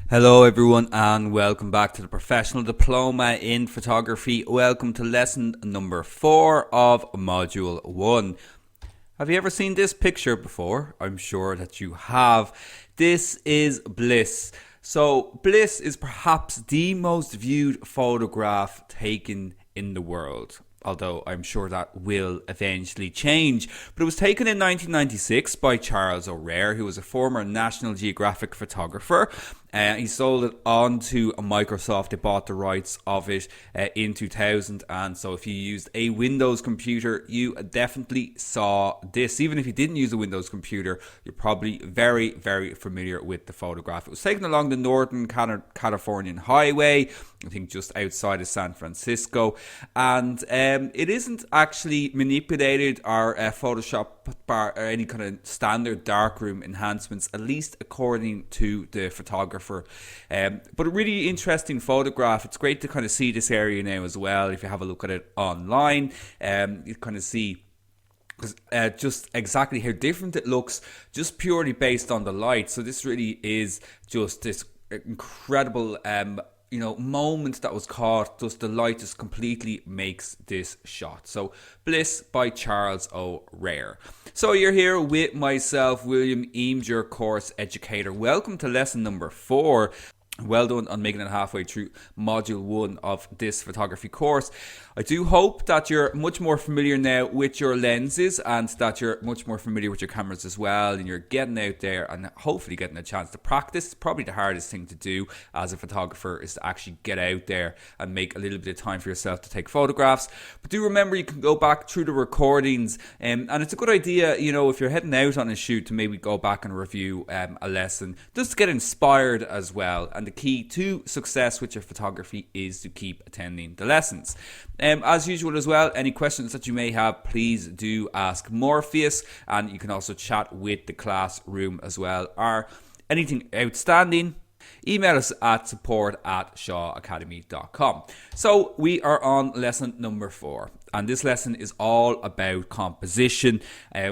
Hello, everyone, and welcome back to the Professional Diploma in Photography. Welcome to lesson number 4 of Module 1. Have you ever seen this picture before? I'm sure that you have. This is Bliss. So, Bliss is perhaps the most viewed photograph taken in the world. Although I'm sure that will eventually change. But it was taken in 1996 by Charles O'Rare, who was a former National Geographic photographer. He sold it on to Microsoft. They bought the rights of it in 2000. And so if you used a Windows computer, you definitely saw this. Even if you didn't use a Windows computer, you're probably very, very familiar with the photograph. It was taken along the Northern Californian Highway, I think just outside of San Francisco. And it isn't actually manipulated or Photoshop or any kind of standard darkroom enhancements, at least according to the photographer. But a really interesting photograph. It's great to kind of see this area now as well. If you have a look at it online, you kind of see just exactly how different it looks, just purely based on the light. So this really is just this incredible moment that was caught. Just the light just completely makes this shot. So Bliss by Charles O'Rare. So you're here with myself, William Eames, your course educator. Welcome to lesson number 4. Well done on making it halfway through module 1 of this photography course. I do hope that you're much more familiar now with your lenses and that you're much more familiar with your cameras as well, and you're getting out there and hopefully getting a chance to practice. Probably the hardest thing to do as a photographer is to actually get out there and make a little bit of time for yourself to take photographs. But do remember, you can go back through the recordings, and it's a good idea, if you're heading out on a shoot, to maybe go back and review a lesson just to get inspired as well. And the key to success with your photography is to keep attending the lessons. As usual as well, any questions that you may have, please do ask Morpheus, and you can also chat with the classroom as well. Or anything outstanding, email us at support@shawacademy.com. So we are on lesson number 4, and this lesson is all about composition,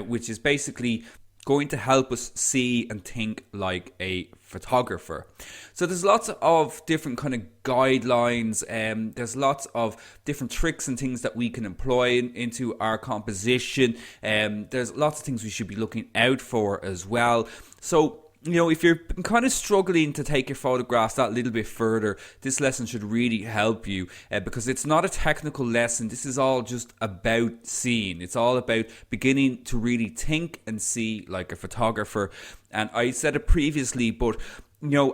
which is basically going to help us see and think like a photographer. So there's lots of different kind of guidelines, there's lots of different tricks and things that we can employ into our composition. There's lots of things we should be looking out for as well. So if you're kind of struggling to take your photographs that little bit further, this lesson should really help you because it's not a technical lesson. This is all just about seeing. It's all about beginning to really think and see like a photographer. And I said it previously, but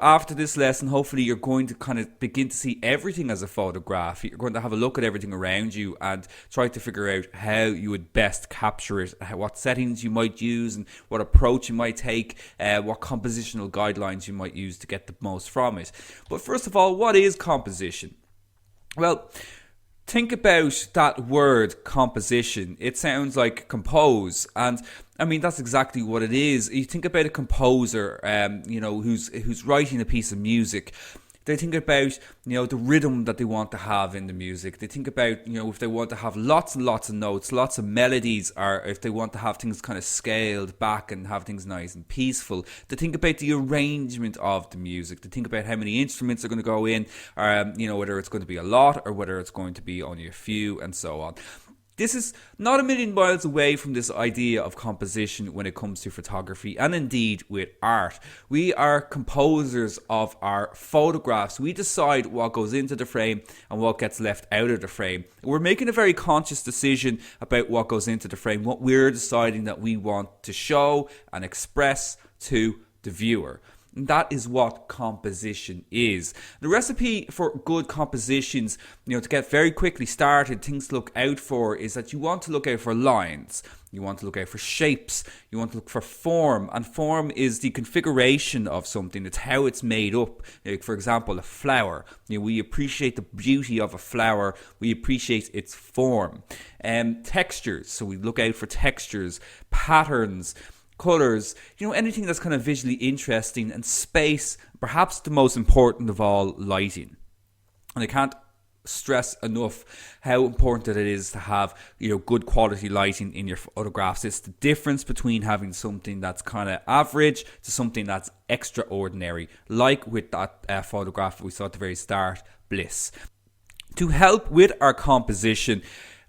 after this lesson, hopefully you're going to kind of begin to see everything as a photograph. You're going to have a look at everything around you and try to figure out how you would best capture it, what settings you might use and what approach you might take, what compositional guidelines you might use to get the most from it. But first of all, what is composition? Well, think about that word composition. It sounds like compose, and I mean that's exactly what it is. You think about a composer, who's writing a piece of music. They think about, the rhythm that they want to have in the music. They think about, if they want to have lots and lots of notes, lots of melodies, or if they want to have things kind of scaled back and have things nice and peaceful. They think about the arrangement of the music. They think about how many instruments are going to go in, whether it's going to be a lot or whether it's going to be only a few, and so on. This is not a million miles away from this idea of composition when it comes to photography and indeed with art. We are composers of our photographs. We decide what goes into the frame and what gets left out of the frame. We're making a very conscious decision about what goes into the frame, what we're deciding that we want to show and express to the viewer. And that is what composition is. The recipe for good compositions, to get very quickly started, things to look out for is that you want to look out for lines. You want to look out for shapes. You want to look for form. And form is the configuration of something. It's how it's made up. Like, for example, a flower. We appreciate the beauty of a flower. We appreciate its form. Textures. So we look out for textures, patterns, colors, anything that's kind of visually interesting, and space, perhaps the most important of all, lighting. And I can't stress enough how important it is to have, good quality lighting in your photographs. It's the difference between having something that's kind of average to something that's extraordinary, like with that photograph we saw at the very start, Bliss. To help with our composition,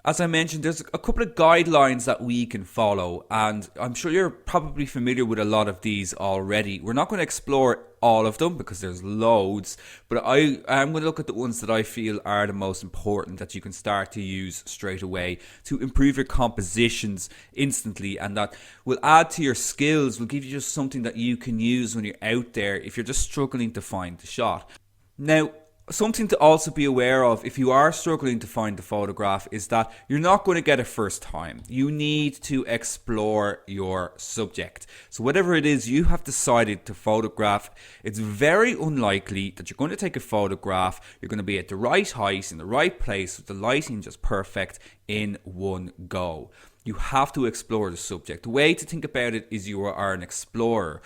as I mentioned, there's a couple of guidelines that we can follow, and I'm sure you're probably familiar with a lot of these already. We're not going to explore all of them because there's loads, but I'm going to look at the ones that I feel are the most important that you can start to use straight away to improve your compositions instantly, and that will add to your skills, will give you just something that you can use when you're out there if you're just struggling to find the shot. Now, something to also be aware of if you are struggling to find the photograph is that you're not going to get it first time. You need to explore your subject. So whatever it is you have decided to photograph, it's very unlikely that you're going to take a photograph, you're going to be at the right height, in the right place, with the lighting just perfect in one go. You have to explore the subject. The way to think about it is you are an explorer.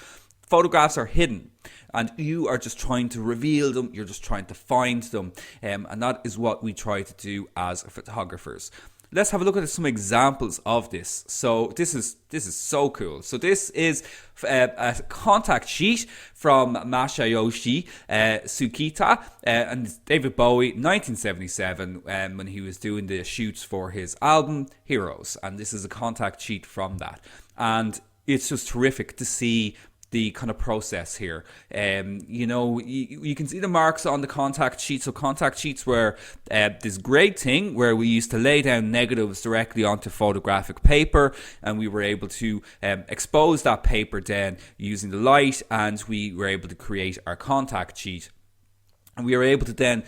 Photographs are hidden and you are just trying to reveal them, you're just trying to find them, and that is what we try to do as photographers. Let's have a look at some examples of this. So this is so cool. So this is a contact sheet from Masayoshi Tsukita and David Bowie, 1977, when he was doing the shoots for his album Heroes, and this is a contact sheet from that, and it's just terrific to see the kind of process here. You can see the marks on the contact sheet. So contact sheets were this great thing where we used to lay down negatives directly onto photographic paper, and we were able to expose that paper then using the light, and we were able to create our contact sheet. And we were able to then,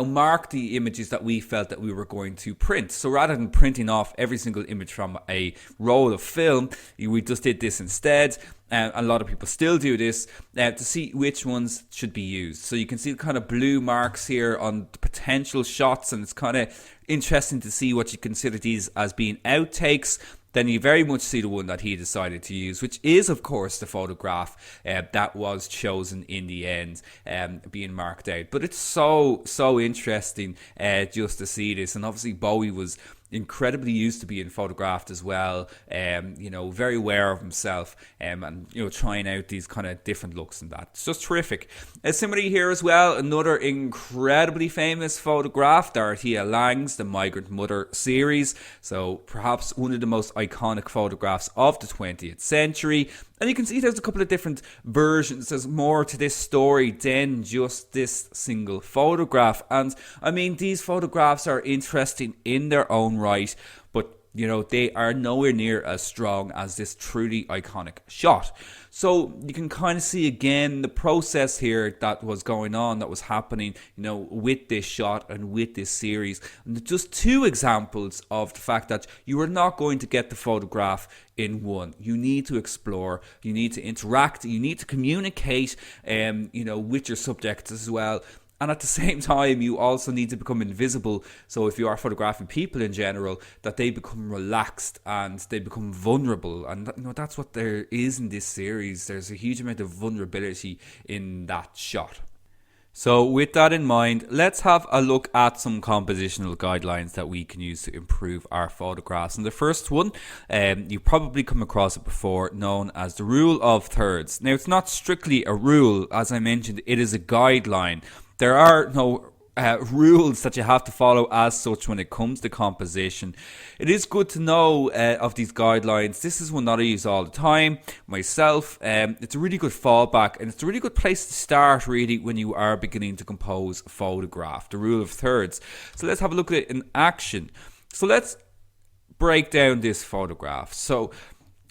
mark the images that we felt that we were going to print. So rather than printing off every single image from a roll of film, we just did this instead. A lot of people still do this to see which ones should be used. So you can see the kind of blue marks here on the potential shots, and it's kind of interesting to see what you consider these as being outtakes. Then you very much see the one that he decided to use, which is, of course, the photograph that was chosen in the end, being marked out. But it's so interesting just to see this. And obviously Bowie was incredibly used to being photographed as well, very aware of himself, and trying out these kind of different looks and that. It's just terrific. Similarly here as well, another incredibly famous photograph, Dorothea Lange's The Migrant Mother series. So perhaps one of the most iconic photographs of the 20th century. And you can see there's a couple of different versions. There's more to this story than just this single photograph. And I mean, these photographs are interesting in their own right, but they are nowhere near as strong as this truly iconic shot. So you can kind of see again the process here that was going on, that was happening, with this shot and with this series. And just two examples of the fact that you are not going to get the photograph in one. You need to explore, you need to interact, you need to communicate, with your subjects as well. And at the same time, you also need to become invisible. So if you are photographing people in general, that they become relaxed and they become vulnerable. And that's what there is in this series. There's a huge amount of vulnerability in that shot. So with that in mind, let's have a look at some compositional guidelines that we can use to improve our photographs. And the first one, you've probably come across it before, known as the rule of thirds. Now, it's not strictly a rule. As I mentioned, it is a guideline. There are no rules that you have to follow as such when it comes to composition. It is good to know of these guidelines. This is one that I use all the time myself. It's a really good fallback, and it's a really good place to start really when you are beginning to compose a photograph, the rule of thirds. So let's have a look at it in action. So let's break down this photograph. So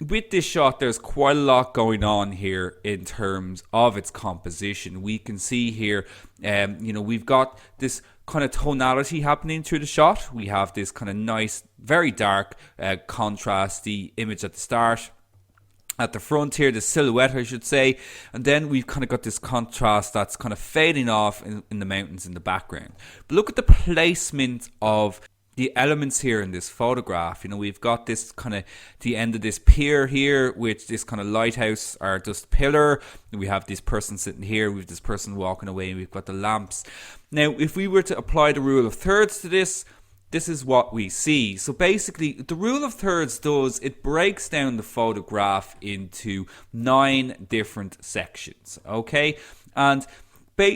with this shot, there's quite a lot going on here in terms of its composition. We can see here, we've got this kind of tonality happening through the shot. We have this kind of nice, very dark, contrasty image at the start. At the front here, the silhouette, I should say. And then we've kind of got this contrast that's kind of fading off in the mountains in the background. But look at the placement of the elements here in this photograph. We've got this kind of the end of this pier here with this kind of lighthouse or just pillar. We have this person sitting here, we have this person walking away, and we've got the lamps. Now, if we were to apply the rule of thirds to this is what we see. So basically, the rule of thirds it breaks down the photograph into 9 different sections, okay? And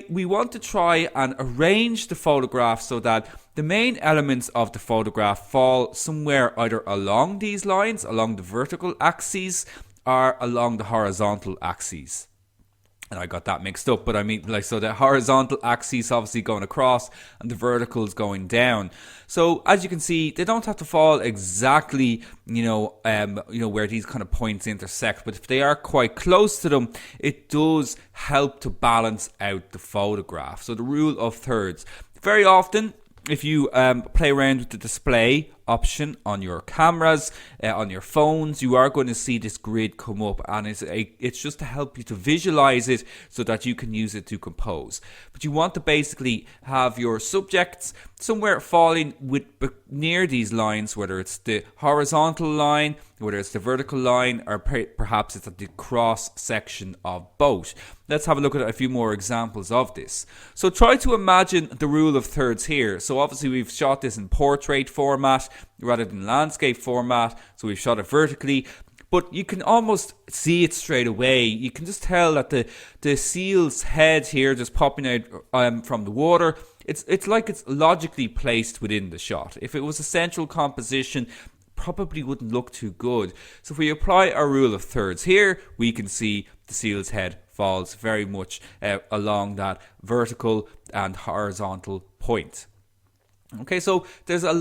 we want to try and arrange the photograph so that the main elements of the photograph fall somewhere either along these lines, along the vertical axes, or along the horizontal axes. And I got that mixed up, but I mean, so the horizontal axis obviously going across and the verticals going down. So as you can see, they don't have to fall exactly, where these kind of points intersect, but if they are quite close to them, it does help to balance out the photograph. So the rule of thirds. Very often, if you play around with the display option on your cameras, on your phones, you are going to see this grid come up, and it's just to help you to visualize it so that you can use it to compose. But you want to basically have your subjects somewhere falling near these lines, whether it's the horizontal line, whether it's the vertical line, or perhaps it's at the cross section of both. Let's have a look at a few more examples of this. So try to imagine the rule of thirds here. So obviously we've shot this in portrait format rather than landscape format, so we've shot it vertically, but you can almost see it straight away. You can just tell that the seal's head here just popping out from the water, it's like it's logically placed within the shot. If it was a central composition, probably wouldn't look too good. So if we apply our rule of thirds here, we can see the seal's head falls very much along that vertical and horizontal point. Okay, so there's a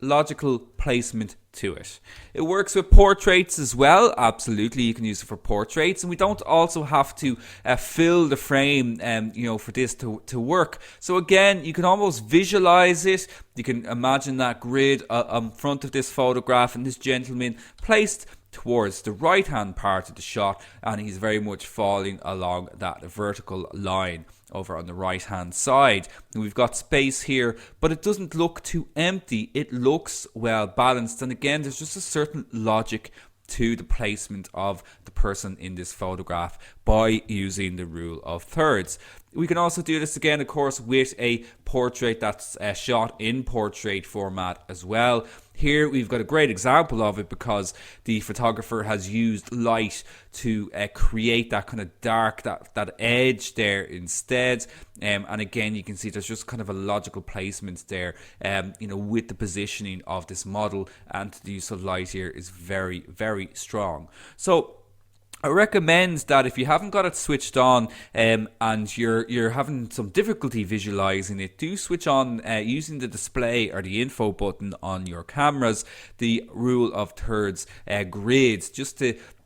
logical placement to it. It works with portraits as well. Absolutely, you can use it for portraits, and we don't also have to fill the frame, for this to work. So again, you can almost visualize it. You can imagine that grid in front of this photograph, and this gentleman placed towards the right hand part of the shot, and he's very much falling along that vertical line over on the right hand side. And we've got space here, but it doesn't look too empty. It looks well balanced, and again, there's just a certain logic to the placement of the person in this photograph by using the rule of thirds. We can also do this again, of course, with a portrait that's shot in portrait format as well. Here we've got a great example of it because the photographer has used light to create that kind of dark, that edge there instead. And again, you can see there's just kind of a logical placement there, with the positioning of this model, and the use of light here is very, very strong. So I recommend that if you haven't got it switched on and you're having some difficulty visualizing it, do switch on using the display or the info button on your cameras, the rule of thirds grids,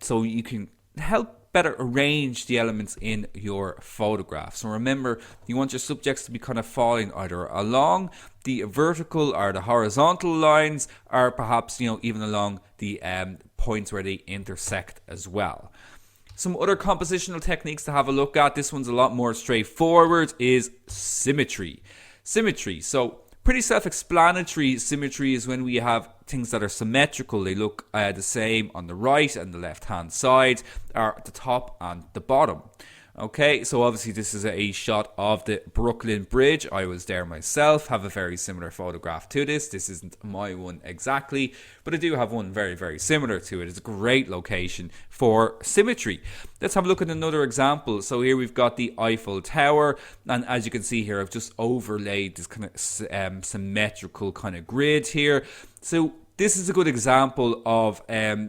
so you can help better arrange the elements in your photograph. So remember, you want your subjects to be kind of falling either along the vertical or the horizontal lines, or perhaps even along the points where they intersect as well. Some other compositional techniques to have a look at, this one's a lot more straightforward, is symmetry. So pretty self-explanatory. Symmetry is when we have things that are symmetrical. They look the same on the right and the left hand side, or at the top and the bottom. Okay, so obviously this is a shot of the Brooklyn Bridge. I was there myself, have a very similar photograph to this. This isn't my one exactly, but I do have one very, very similar to it. It's a great location for symmetry. Let's have a look at another example. So here we've got the Eiffel Tower, and as you can see here, I've just overlaid this kind of symmetrical kind of grid here. So this is a good example of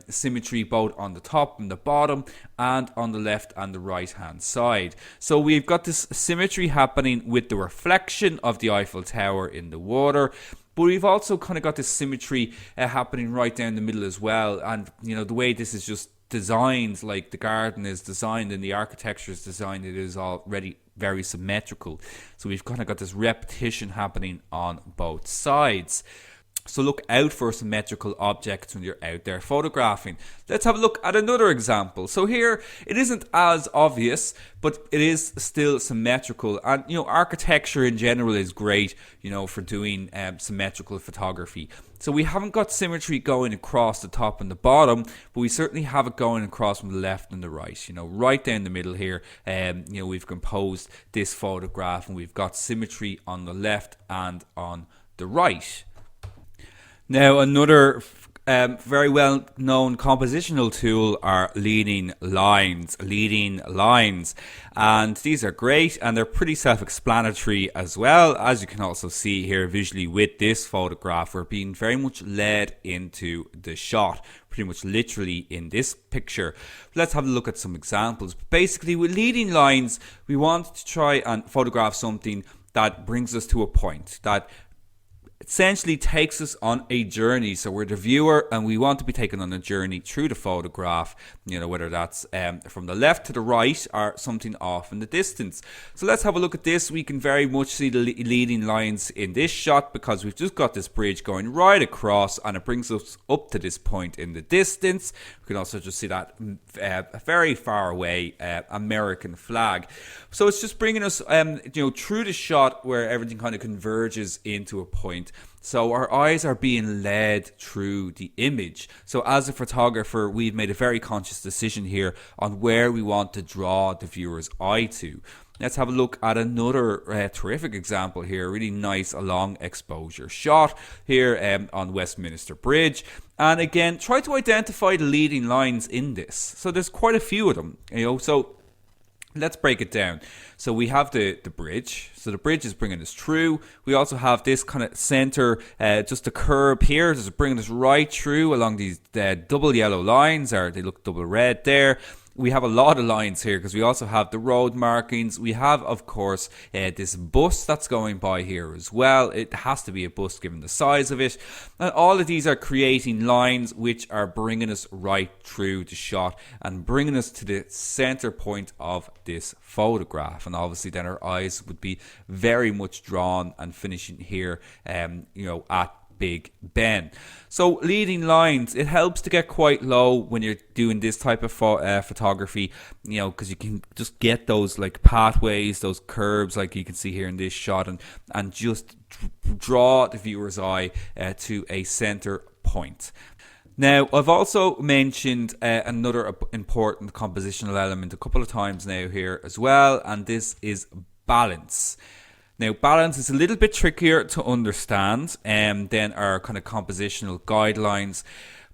symmetry both on the top and the bottom, and on the left and the right hand side. So we've got this symmetry happening with the reflection of the Eiffel Tower in the water, but we've also kind of got this symmetry happening right down the middle as well. And the way this is just designed, like the garden is designed and the architecture is designed, it is already very symmetrical. So we've kind of got this repetition happening on both sides. So look out for symmetrical objects when you're out there photographing. Let's have a look at another example. So here, it isn't as obvious, but it is still symmetrical. And, architecture in general is great, for doing symmetrical photography. So we haven't got symmetry going across the top and the bottom, but we certainly have it going across from the left and the right. Right down the middle here, we've composed this photograph and we've got symmetry on the left and on the right. Now, another very well-known compositional tool are leading lines. And these are great, and they're pretty self-explanatory as well. As you can also see here visually with this photograph, we're being very much led into the shot, pretty much literally in this picture. Let's have a look at some examples. Basically, with leading lines, we want to try and photograph something that brings us to a point, that essentially takes us on a journey. So we're the viewer and we want to be taken on a journey through the photograph, whether that's from the left to the right or something off in the distance. So let's have a look at this. We can very much see the leading lines in this shot because we've just got this bridge going right across and it brings us up to this point in the distance. We can also just see that very far away American flag. So it's just bringing us through the shot where everything kind of converges into a point. So our eyes are being led through the image. So as a photographer, we've made a very conscious decision here on where we want to draw the viewer's eye to. Let's have a look at another terrific example here. Really nice long exposure shot here on Westminster Bridge. And again, try to identify the leading lines in this. So there's quite a few of them, so let's break it down. So we have the bridge. So the bridge is bringing us through. We also have this kind of center, just a curb here. Just bringing us right through along these double yellow lines, or they look double red there. We have a lot of lines here because we also have the road markings. We have, of course, this bus that's going by here as well. It has to be a bus given the size of it. And all of these are creating lines which are bringing us right through the shot and bringing us to the center point of this photograph. And obviously then our eyes would be very much drawn and finishing here, at Big Ben. So leading lines, it helps to get quite low when you're doing this type of photography, because you can just get those like pathways, those curves like you can see here in this shot, and just draw the viewer's eye to a center point. Now, I've also mentioned another important compositional element a couple of times now here as well, and this is balance. Now, balance is a little bit trickier to understand than our kind of compositional guidelines,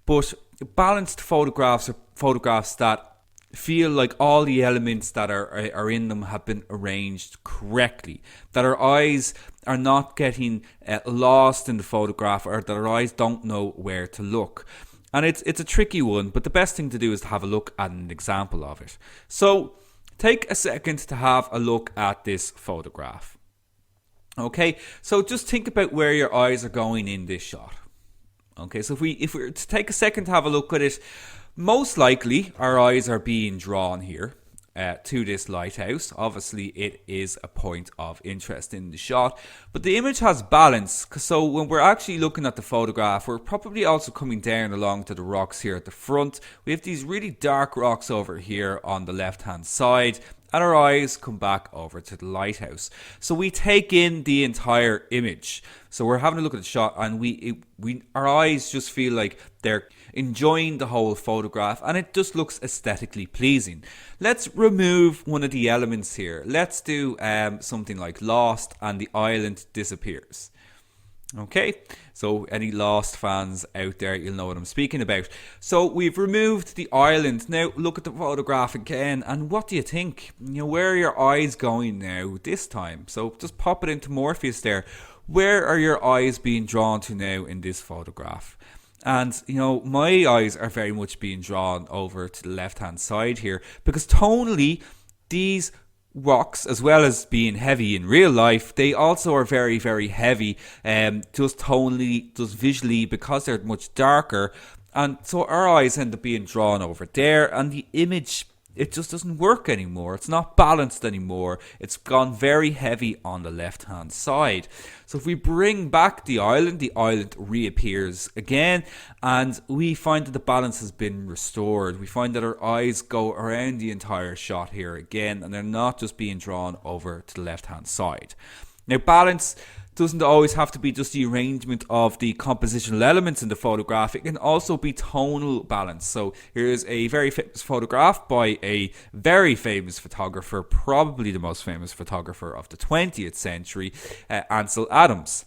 but balanced photographs are photographs that feel like all the elements that are in them have been arranged correctly, that our eyes are not getting lost in the photograph, or that our eyes don't know where to look. And it's a tricky one, but the best thing to do is to have a look at an example of it. So take a second to have a look at this photograph. Okay, so just think about where your eyes are going in this shot. Okay, so if we were to take a second to have a look at it, most likely our eyes are being drawn here to this lighthouse. Obviously, it is a point of interest in the shot, but the image has balance. So when we're actually looking at the photograph, we're probably also coming down along to the rocks here at the front. We have these really dark rocks over here on the left-hand side, and our eyes come back over to the lighthouse. So we take in the entire image. So we're having a look at the shot, and our eyes just feel like they're enjoying the whole photograph, and it just looks aesthetically pleasing. Let's remove one of the elements here. Let's do something like Lost and the island disappears. Okay, so any Lost fans out there, you'll know what I'm speaking about. So we've removed the island. Now look at the photograph again, and what do you think? Where are your eyes going now this time? So just pop it into Morpheus there. Where are your eyes being drawn to now in this photograph? And, my eyes are very much being drawn over to the left-hand side here, because tonally, these rocks, as well as being heavy in real life, they also are very, very heavy, just tonally, just visually, because they're much darker. And so our eyes end up being drawn over there, and the image it just doesn't work anymore. It's not balanced anymore. It's gone very heavy on the left-hand side. So if we bring back the island reappears again, and we find that the balance has been restored. We find that our eyes go around the entire shot here again, and they're not just being drawn over to the left-hand side. Now, balance doesn't always have to be just the arrangement of the compositional elements in the photograph. It can also be tonal balance. So here's a very famous photograph by a very famous photographer, probably the most famous photographer of the 20th century, Ansel Adams.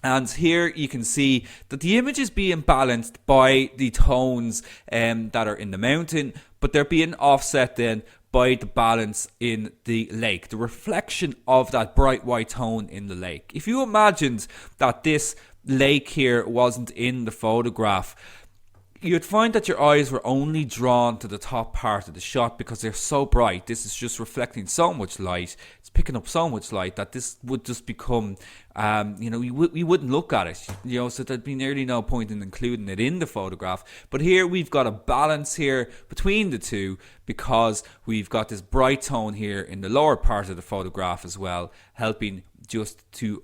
And here you can see that the image is being balanced by the tones that are in the mountain, but they're being offset then by the balance in the lake, the reflection of that bright white tone in the lake. If you imagined that this lake here wasn't in the photograph, you'd find that your eyes were only drawn to the top part of the shot because they're so bright. This is just reflecting so much light. It's picking up so much light that this would just become, we wouldn't look at it. So there'd be nearly no point in including it in the photograph. But here we've got a balance here between the two because we've got this bright tone here in the lower part of the photograph as well, helping just to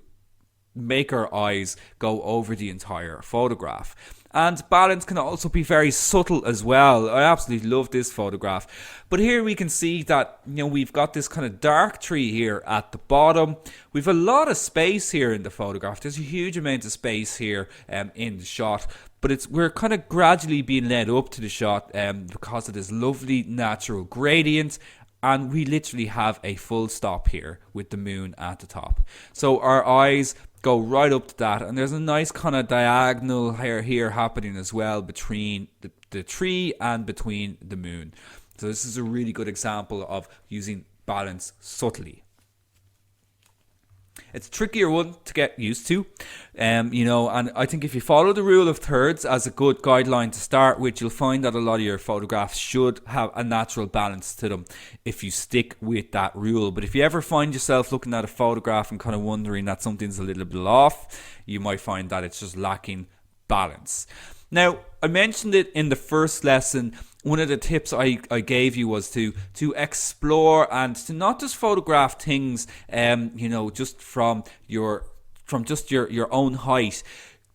make our eyes go over the entire photograph. And balance can also be very subtle as well. I absolutely love this photograph. But here we can see that, we've got this kind of dark tree here at the bottom. We've a lot of space here in the photograph. There's a huge amount of space here in the shot. But we're kind of gradually being led up to the shot because of this lovely natural gradient. And we literally have a full stop here with the moon at the top. So our eyes go right up to that, and there's a nice kind of diagonal here happening as well between the tree and between the moon. So this is a really good example of using balance subtly. It's a trickier one to get used to, and I think if you follow the rule of thirds as a good guideline to start with, you'll find that a lot of your photographs should have a natural balance to them if you stick with that rule. But if you ever find yourself looking at a photograph and kind of wondering that something's a little bit off, you might find that it's just lacking balance. Now, I mentioned it in the first lesson. One of the tips I gave you was to explore and to not just photograph things, just from your own height.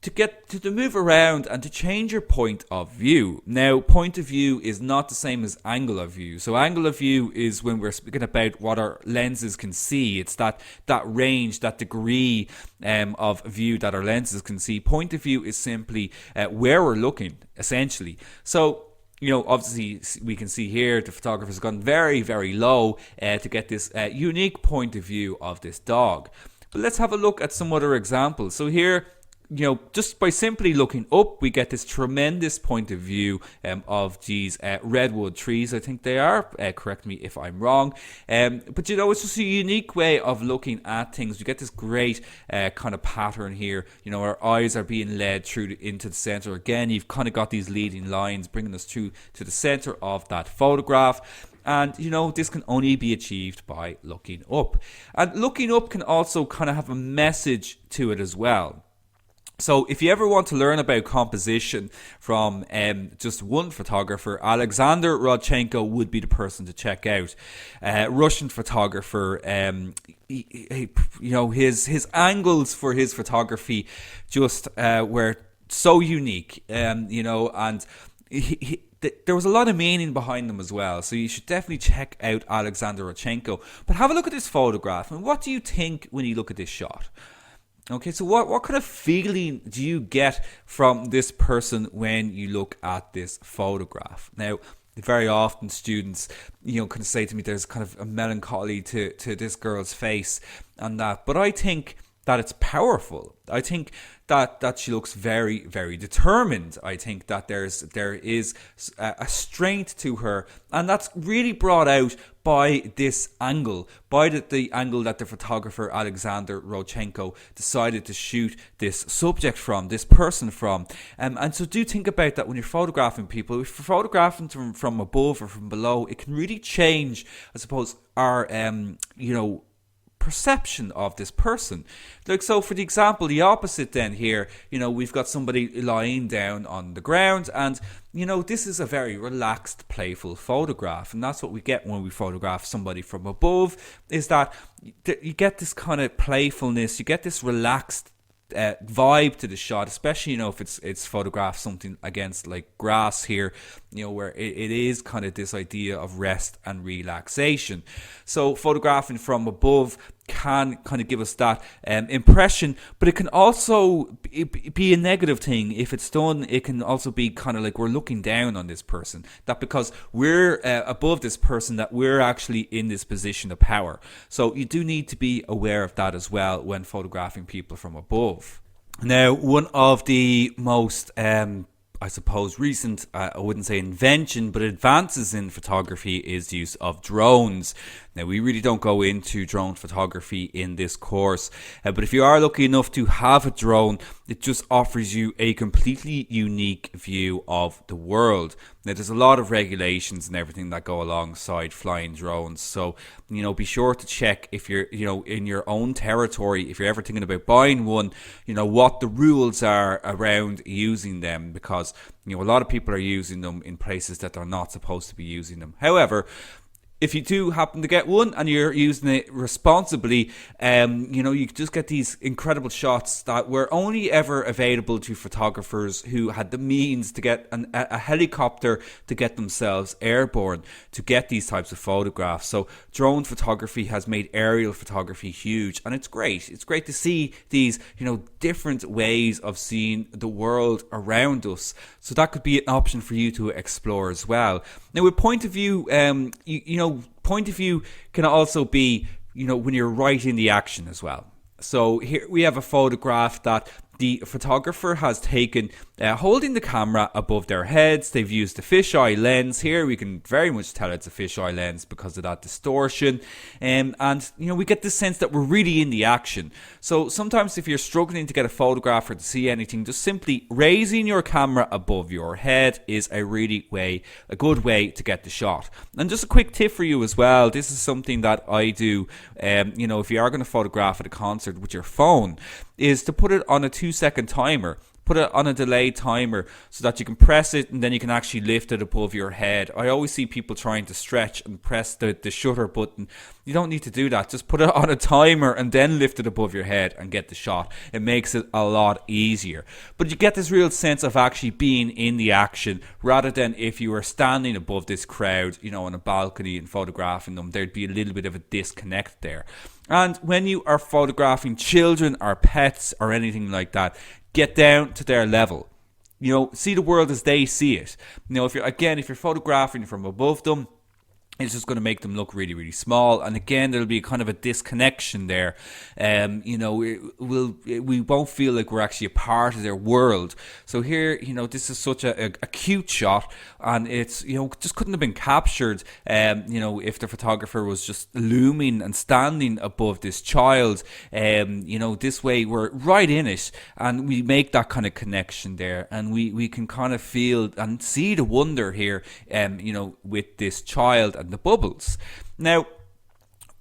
To get to move around and to change your point of view. Now, point of view is not the same as angle of view. So angle of view is when we're speaking about what our lenses can see. It's that range, that degree of view that our lenses can see. Point of view is simply where we're looking, essentially. So, obviously we can see here the photographer's gone very, very low to get this unique point of view of this dog. But let's have a look at some other examples. So here, just by simply looking up, we get this tremendous point of view of these redwood trees. I think they are. Correct me if I'm wrong. But it's just a unique way of looking at things. We get this great kind of pattern here. Our eyes are being led through into the center. Again, you've kind of got these leading lines bringing us through to the center of that photograph. And, this can only be achieved by looking up. And looking up can also kind of have a message to it as well. So if you ever want to learn about composition from just one photographer, Alexander Rodchenko would be the person to check out. Russian photographer, his angles for his photography just were so unique, and there was a lot of meaning behind them as well. So you should definitely check out Alexander Rodchenko. But have a look at this photograph, and what do you think when you look at this shot? Okay, so what kind of feeling do you get from this person when you look at this photograph? Now, very often students, kind of say to me there's kind of a melancholy to this girl's face and that. But I think that it's powerful. I think that she looks very, very determined. I think that there is a strength to her, and that's really brought out by this angle, by the angle that the photographer Alexander Rodchenko decided to shoot this subject from, this person from. And so do think about that when you're photographing people. If you're photographing them from above or from below, it can really change, I suppose, our perception of this person. Like, so for the example, the opposite then here, we've got somebody lying down on the ground, and this is a very relaxed, playful photograph, and that's what we get when we photograph somebody from above, is that you get this kind of playfulness, you get this relaxed vibe to the shot, especially if it's photographed something against like grass here, where it is kind of this idea of rest and relaxation. So photographing from above can kind of give us that impression, but it can also be a negative thing if it's done. It can also be kind of like we're looking down on this person, that because we're above this person, that we're actually in this position of power. So you do need to be aware of that as well when photographing people from above. Now, one of the most I suppose recent, I wouldn't say invention, but advances in photography is the use of drones. Now, we really don't go into drone photography in this course, but if you are lucky enough to have a drone, it just offers you a completely unique view of the world. Now, there's a lot of regulations and everything that go alongside flying drones, so be sure to check if you're in your own territory, if you're ever thinking about buying one, what the rules are around using them, because a lot of people are using them in places that they're not supposed to be using them. However, if you do happen to get one and you're using it responsibly, you just get these incredible shots that were only ever available to photographers who had the means to get a helicopter to get themselves airborne to get these types of photographs. So drone photography has made aerial photography huge, and it's great. It's great to see these, different ways of seeing the world around us. So that could be an option for you to explore as well. Now, with point of view, point of view can also be, when you're right in the action as well. So here we have a photograph that the photographer has taken holding the camera above their heads. They've used the fisheye lens here. We can very much tell it's a fisheye lens because of that distortion. And we get this sense that we're really in the action. So sometimes if you're struggling to get a photograph or to see anything, just simply raising your camera above your head is a good way to get the shot. And just a quick tip for you as well. This is something that I do, if you are going to photograph at a concert with your phone, is to put it on a 2-second timer. Put it on a delay timer so that you can press it and then you can actually lift it above your head. I always see people trying to stretch and press the shutter button. You don't need to do that. Just put it on a timer and then lift it above your head and get the shot. It makes it a lot easier. But you get this real sense of actually being in the action, rather than if you were standing above this crowd, on a balcony and photographing them, there'd be a little bit of a disconnect there. And when you are photographing children or pets or anything like that, get down to their level. See the world as they see it. If you're photographing from above them, it's just going to make them look really, really small. And again, there'll be kind of a disconnection there. We won't feel like we're actually a part of their world. So here, this is such a cute shot, and it's, just couldn't have been captured, if the photographer was just looming and standing above this child. This way we're right in it, and we make that kind of connection there, and we can kind of feel and see the wonder here, with this child and the bubbles. Now,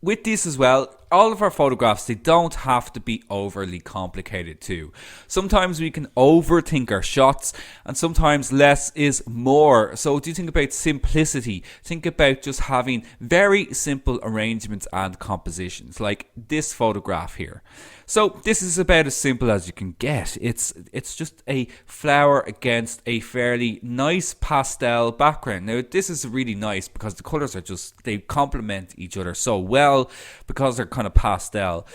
with this as well, all of our photographs, they don't have to be overly complicated too. Sometimes we can overthink our shots, and sometimes less is more. So do you think about simplicity? Think about just having very simple arrangements and compositions, like this photograph here. So this is about as simple as you can get. It's just a flower against a fairly nice pastel background. Now, this is really nice because the colors they complement each other so well because they're kind of pastel.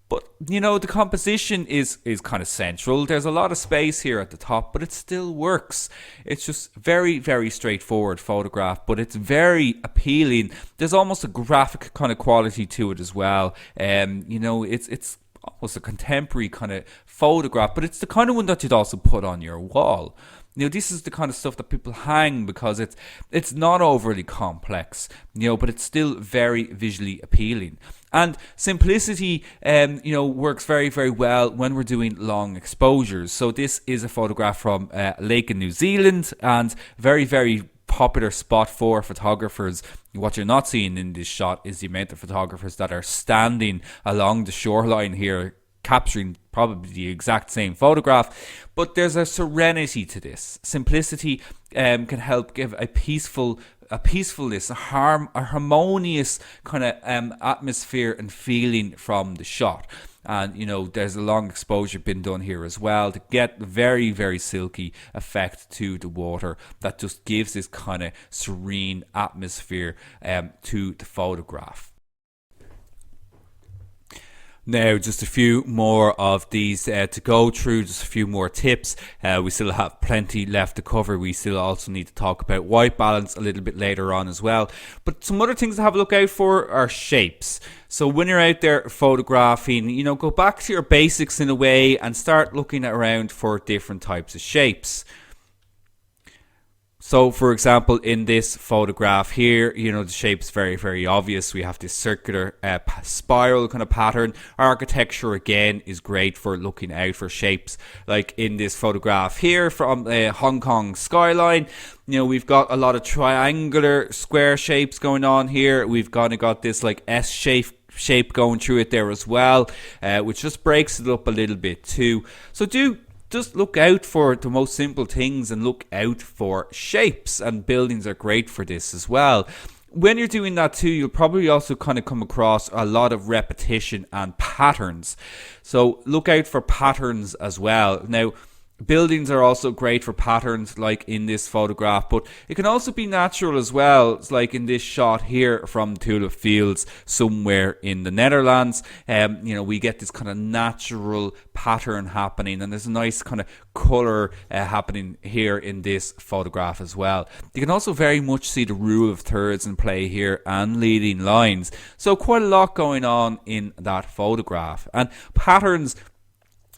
But, the composition is kind of central. There's a lot of space here at the top, but it still works. It's just very, very straightforward photograph, but it's very appealing. There's almost a graphic kind of quality to it as well. It's almost a contemporary kind of photograph, but it's the kind of one that you'd also put on your wall. This is the kind of stuff that people hang because it's not overly complex, but it's still very visually appealing. And simplicity, works very, very well when we're doing long exposures. So this is a photograph from a lake in New Zealand, and very, very popular spot for photographers. What you're not seeing in this shot is the amount of photographers that are standing along the shoreline here, capturing probably the exact same photograph. But there's a serenity to this. Simplicity can help give a peacefulness, a harmonious kind of atmosphere and feeling from the shot. And there's a long exposure been done here as well to get the very, very silky effect to the water that just gives this kind of serene atmosphere to the photograph. Now, just a few more of these to go through, just a few more tips. We still have plenty left to cover. We still also need to talk about white balance a little bit later on as well. But some other things to have a look out for are shapes. So when you're out there photographing, go back to your basics in a way and start looking around for different types of shapes. So, for example, in this photograph here, the shape's very, very obvious. We have this circular spiral kind of pattern. Architecture, again, is great for looking out for shapes. Like in this photograph here from Hong Kong skyline, we've got a lot of triangular square shapes going on here. We've kind of got this like S shape going through it there as well, which just breaks it up a little bit too. So just look out for the most simple things and look out for shapes, and buildings are great for this as well. When you're doing that too, you'll probably also kind of come across a lot of repetition and patterns. So look out for patterns as well. Now, buildings are also great for patterns like in this photograph, but it can also be natural as well. It's like in this shot here from Tulip Fields somewhere in the Netherlands. We get this kind of natural pattern happening, and there's a nice kind of colour happening here in this photograph as well. You can also very much see the rule of thirds in play here and leading lines. So quite a lot going on in that photograph. And patterns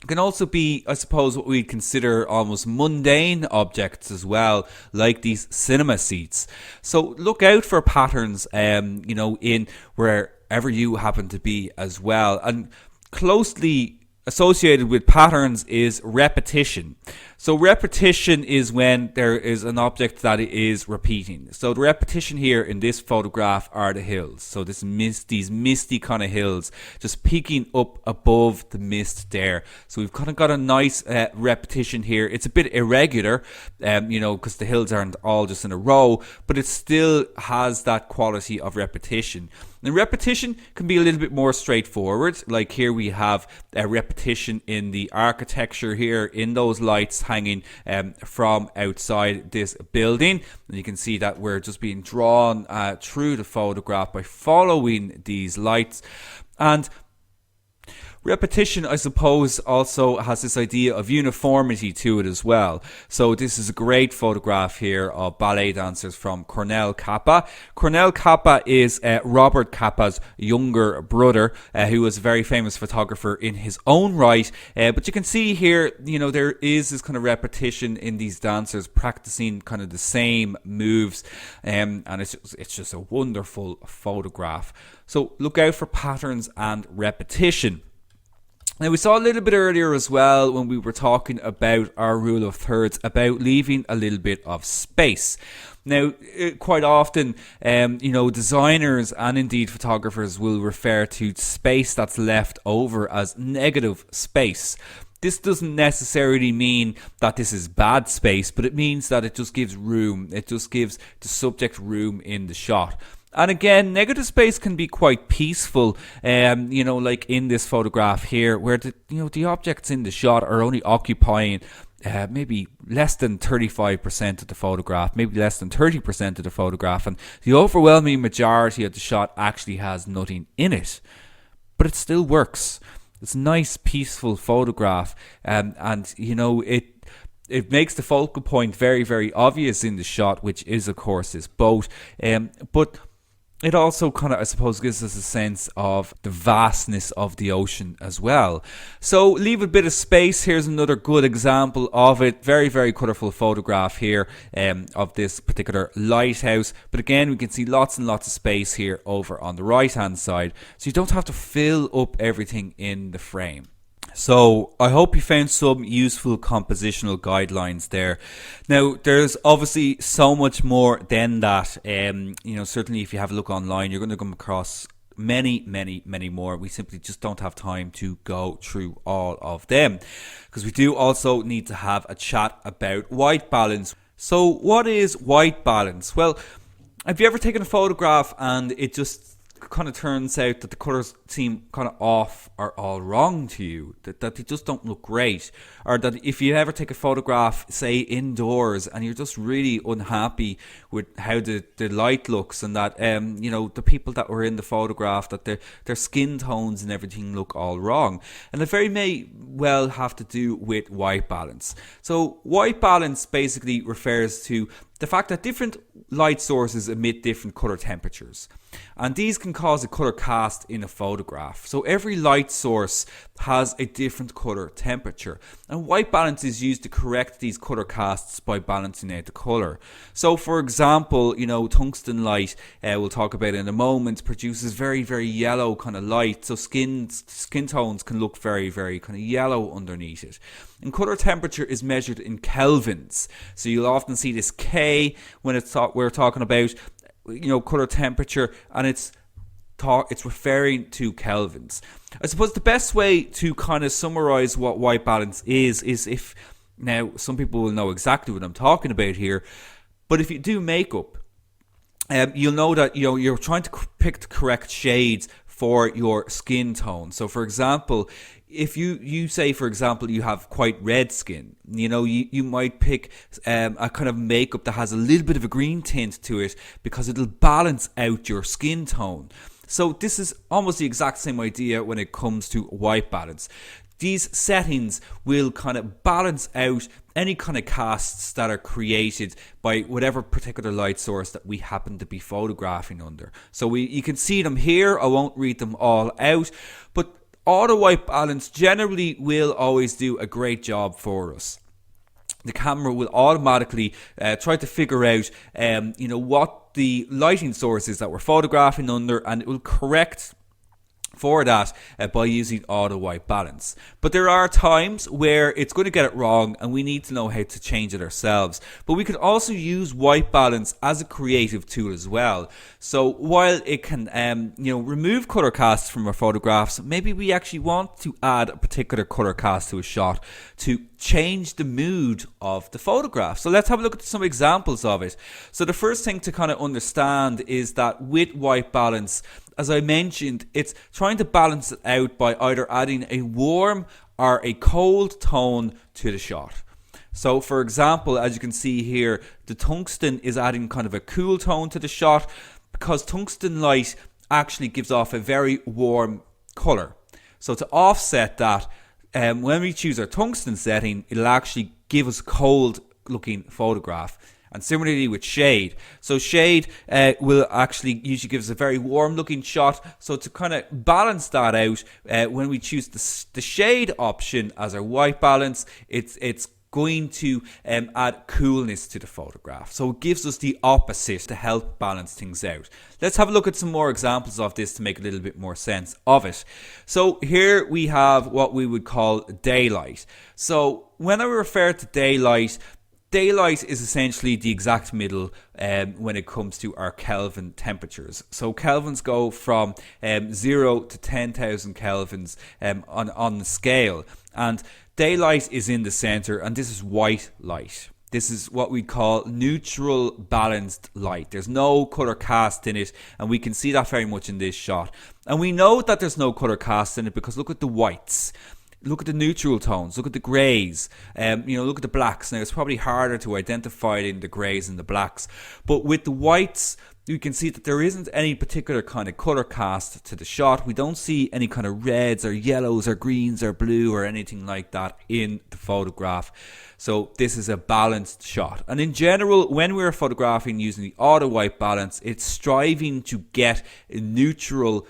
can also be, I suppose, what we'd consider almost mundane objects as well, like these cinema seats. So look out for patterns, in wherever you happen to be as well. And closely associated with patterns is repetition. So repetition is when there is an object that is repeating. So the repetition here in this photograph are the hills. So these misty kind of hills just peeking up above the mist there. So we've kind of got a nice repetition here. It's a bit irregular, because the hills aren't all just in a row, but it still has that quality of repetition. And repetition can be a little bit more straightforward. Like here we have a repetition in the architecture here, in those lights hanging from outside this building. And you can see that we're just being drawn through the photograph by following these lights. And repetition, I suppose, also has this idea of uniformity to it as well. So this is a great photograph here of ballet dancers from Cornel Capa. Cornel Capa is Robert Capa's younger brother, who was a very famous photographer in his own right. But you can see here, there is this kind of repetition in these dancers practicing kind of the same moves. And it's just a wonderful photograph. So look out for patterns and repetition. Now, we saw a little bit earlier as well when we were talking about our rule of thirds, about leaving a little bit of space. Now, quite often, designers and indeed photographers will refer to space that's left over as negative space. This doesn't necessarily mean that this is bad space, but it means that it just gives room. It just gives the subject room in the shot. And again, negative space can be quite peaceful, like in this photograph here, where the objects in the shot are only occupying maybe less than 35% of the photograph, maybe less than 30% of the photograph, and the overwhelming majority of the shot actually has nothing in it. But it still works. It's a nice, peaceful photograph, and it makes the focal point very, very obvious in the shot, which is, of course, this boat. But it also kind of, I suppose, gives us a sense of the vastness of the ocean as well. So leave a bit of space. Here's another good example of it. Very, very colourful photograph here of this particular lighthouse. But again, we can see lots and lots of space here over on the right hand side. So you don't have to fill up everything in the frame. So I hope you found some useful compositional guidelines there. Now, there's obviously so much more than that. Certainly if you have a look online, you're going to come across many more. We simply just don't have time to go through all of them, because we do also need to have a chat about white balance. So what is white balance? Well, have you ever taken a photograph and it just kind of turns out that the colours seem kind of off or all wrong to you, that they just don't look great? Or that if you ever take a photograph, say indoors, and you're just really unhappy with how the light looks, and that the people that were in the photograph, that their skin tones and everything look all wrong, and it very may well have to do with white balance. So white balance basically refers to the fact that different light sources emit different color temperatures, and these can cause a color cast in a photograph. So every light source has a different color temperature, and white balance is used to correct these color casts by balancing out the color. So for example, tungsten light, we'll talk about in a moment, produces very yellow kind of light, so skin tones can look very kind of yellow underneath it. And color temperature is measured in kelvins, so you'll often see this K when we're talking about color temperature, and it's referring to kelvins. I suppose the best way to kind of summarize what white balance is if, now some people will know exactly what I'm talking about here, but if you do makeup, you'll know that you're trying to pick the correct shades for your skin tone. So for example, if you say, for example, you have quite red skin, you might pick a kind of makeup that has a little bit of a green tint to it, because it'll balance out your skin tone. So this is almost the exact same idea when it comes to white balance. These settings will kind of balance out any kind of casts that are created by whatever particular light source that we happen to be photographing under. So you can see them here. I won't read them all out, but auto white balance generally will always do a great job for us. The camera will automatically try to figure out what the lighting source is that we're photographing under, and it will correct for that by using auto white balance. But there are times where it's going to get it wrong, and we need to know how to change it ourselves. But we can also use white balance as a creative tool as well. So while it can remove color casts from our photographs, maybe we actually want to add a particular color cast to a shot to change the mood of the photograph. So let's have a look at some examples of it. So the first thing to kind of understand is that with white balance, as I mentioned, it's trying to balance it out by either adding a warm or a cold tone to the shot. So for example, as you can see here, the tungsten is adding kind of a cool tone to the shot, because tungsten light actually gives off a very warm color. So to offset that, when we choose our tungsten setting, it'll actually give us a cold looking photograph. And similarly with shade. So shade will actually usually give us a very warm looking shot. So to kind of balance that out, when we choose the shade option as our white balance, it's going to add coolness to the photograph. So it gives us the opposite to help balance things out. Let's have a look at some more examples of this to make a little bit more sense of it. So here we have what we would call daylight. So when I refer to daylight is essentially the exact middle when it comes to our Kelvin temperatures. So Kelvins go from 0 to 10,000 Kelvins on the scale. And daylight is in the center, and this is white light. This is what we call neutral balanced light. There's no color cast in it, and we can see that very much in this shot. And we know that there's no color cast in it because look at the whites. Look at the neutral tones, look at the greys, look at the blacks. Now it's probably harder to identify in the greys and the blacks, but with the whites, you can see that there isn't any particular kind of color cast to the shot. We don't see any kind of reds or yellows or greens or blue or anything like that in the photograph. So this is a balanced shot. And in general, when we're photographing using the auto white balance, it's striving to get a neutral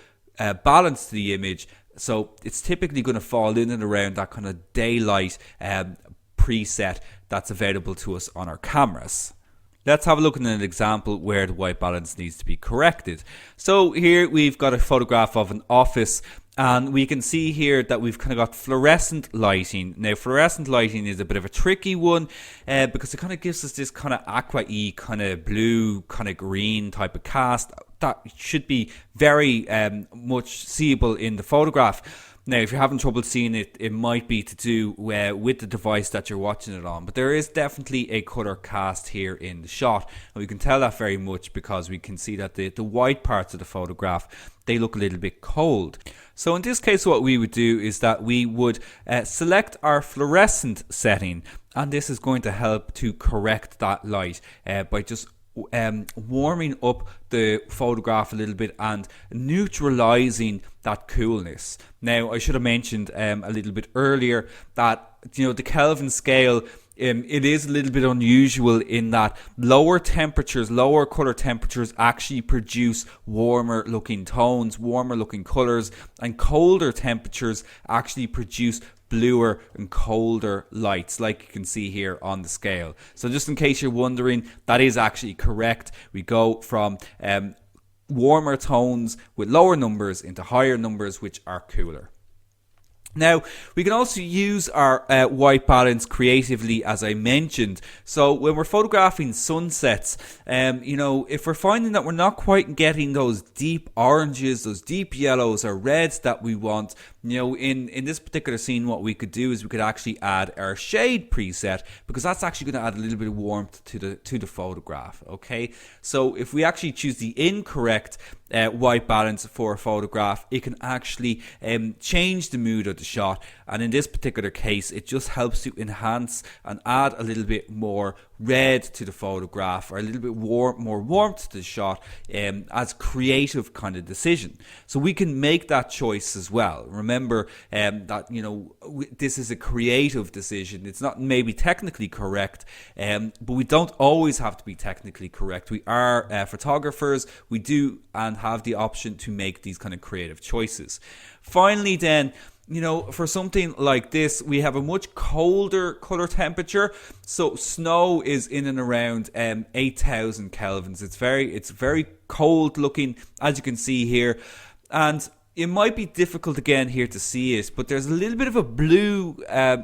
balance to the image. So it's typically going to fall in and around that kind of daylight preset that's available to us on our cameras. Let's have a look at an example where the white balance needs to be corrected. So here we've got a photograph of an office, And we can see here that we've kind of got fluorescent lighting. Now, fluorescent lighting is a bit of a tricky one because it kind of gives us this kind of aqua-y, kind of blue, kind of green type of cast that should be very much seeable in the photograph. Now, if you're having trouble seeing it, it might be to do with the device that you're watching it on. But there is definitely a colour cast here in the shot. And we can tell that very much because we can see that the white parts of the photograph, they look a little bit cold. So in this case, what we would do is that we would select our fluorescent setting. And this is going to help to correct that light by just warming up the photograph a little bit and neutralizing that coolness. Now, I should have mentioned a little bit earlier that, you know, the Kelvin scale, it is a little bit unusual in that lower temperatures, lower color temperatures actually produce warmer looking tones, warmer looking colors, and colder temperatures actually produce bluer and colder lights, like you can see here on the scale. So just in case you're wondering, that is actually correct. We go from warmer tones with lower numbers into higher numbers which are cooler. Now, we can also use our white balance creatively, as I mentioned. So when we're photographing sunsets, you know, if we're finding that we're not quite getting those deep oranges, those deep yellows or reds that we want, you know, in this particular scene, what we could do is we could actually add our shade preset, because that's actually going to add a little bit of warmth to the photograph. Okay, so if we actually choose the incorrect white balance for a photograph, it can actually change the mood of the shot, and in this particular case it just helps to enhance and add a little bit more red to the photograph, or a little bit more warmth to the shot, as creative kind of decision. So we can make that choice as well. Remember that, you know, this is a creative decision. It's not maybe technically correct, but we don't always have to be technically correct. We are photographers. We do and have the option to make these kind of creative choices. Finally then, you know, for something like this, we have a much colder color temperature. So snow is in and around 8,000 kelvins. It's very cold looking, as you can see here. And it might be difficult again here to see it, but there's a little bit of a blue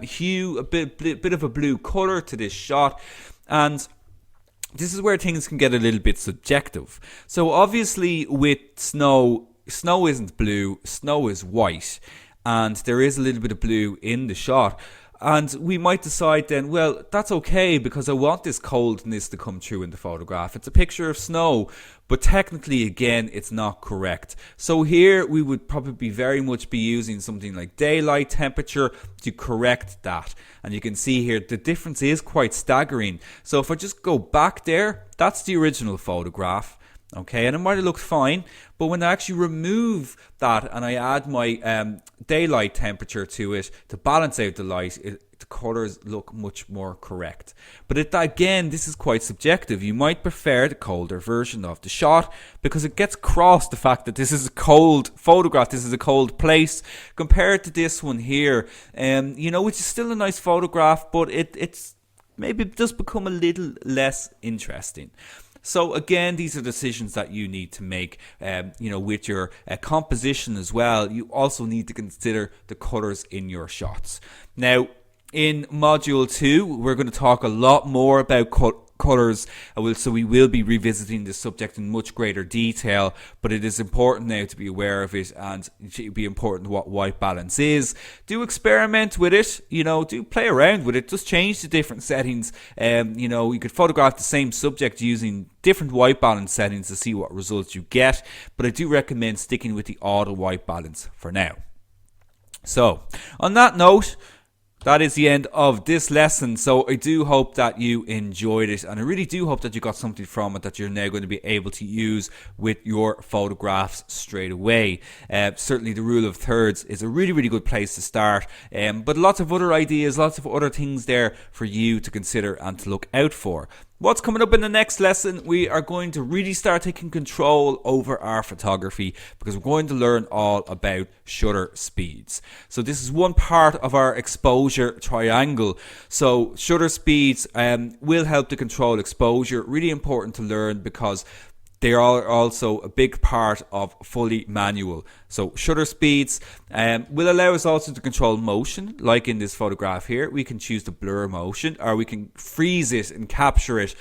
hue, a bit of a blue color to this shot. And this is where things can get a little bit subjective. So obviously with snow isn't blue, snow is white. And there is a little bit of blue in the shot. And we might decide then, well, that's okay because I want this coldness to come through in the photograph. It's a picture of snow, but technically, again, it's not correct. So here we would probably very much be using something like daylight temperature to correct that. And you can see here the difference is quite staggering. So if I just go back there, that's the original photograph. Okay, and it might have looked fine, but when I actually remove that and I add my daylight temperature to it to balance out the light, the colours look much more correct. But again, this is quite subjective. You might prefer the colder version of the shot because it gets across the fact that this is a cold photograph, this is a cold place, compared to this one here, you know, which is still a nice photograph, but it's maybe just become a little less interesting. So again, these are decisions that you need to make, you know, with your composition as well. You also need to consider the colors in your shots. Now, in module 2, we're going to talk a lot more about colors, so we will be revisiting this subject in much greater detail, but it is important now to be aware of it, and it should be important what white balance is. Do experiment with it, you know, do play around with it, just change the different settings. You know, you could photograph the same subject using different white balance settings to see what results you get, but I do recommend sticking with the auto white balance for now. So on that note, that is the end of this lesson. So I do hope that you enjoyed it, and I really do hope that you got something from it that you're now going to be able to use with your photographs straight away. Certainly the rule of thirds is a really good place to start, but lots of other ideas, lots of other things there for you to consider and to look out for. What's coming up in the next lesson? We are going to really start taking control over our photography because we're going to learn all about shutter speeds. So this is one part of our exposure triangle. So shutter speeds will help to control exposure. Really important to learn because They are also a big part of fully manual. So shutter speeds will allow us also to control motion, like in this photograph here. We can choose to blur motion, or we can freeze it and capture it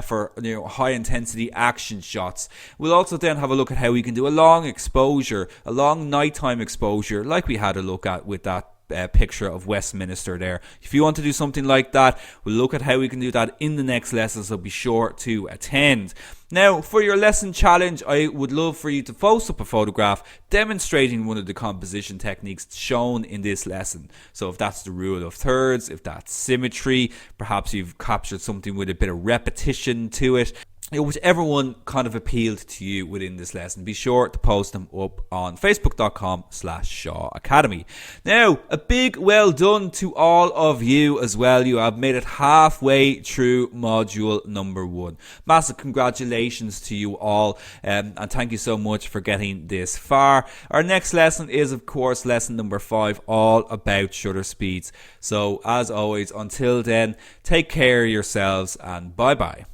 for high intensity action shots. We'll also then have a look at how we can do a long exposure, a long nighttime exposure, like we had a look at with that picture of Westminster there. If you want to do something like that, we'll look at how we can do that in the next lesson, so be sure to attend. Now, for your lesson challenge, I would love for you to post up a photograph demonstrating one of the composition techniques shown in this lesson. So if that's the rule of thirds, if that's symmetry, perhaps you've captured something with a bit of repetition to it, whichever one kind of appealed to you within this lesson, be sure to post them up on facebook.com/Shaw Academy. Now, a big well done to all of you as well. You have made it halfway through module number 1. Massive congratulations to you all, and thank you so much for getting this far. Our next lesson is, of course, lesson number 5, all about shutter speeds. So, as always, until then, take care of yourselves and bye-bye.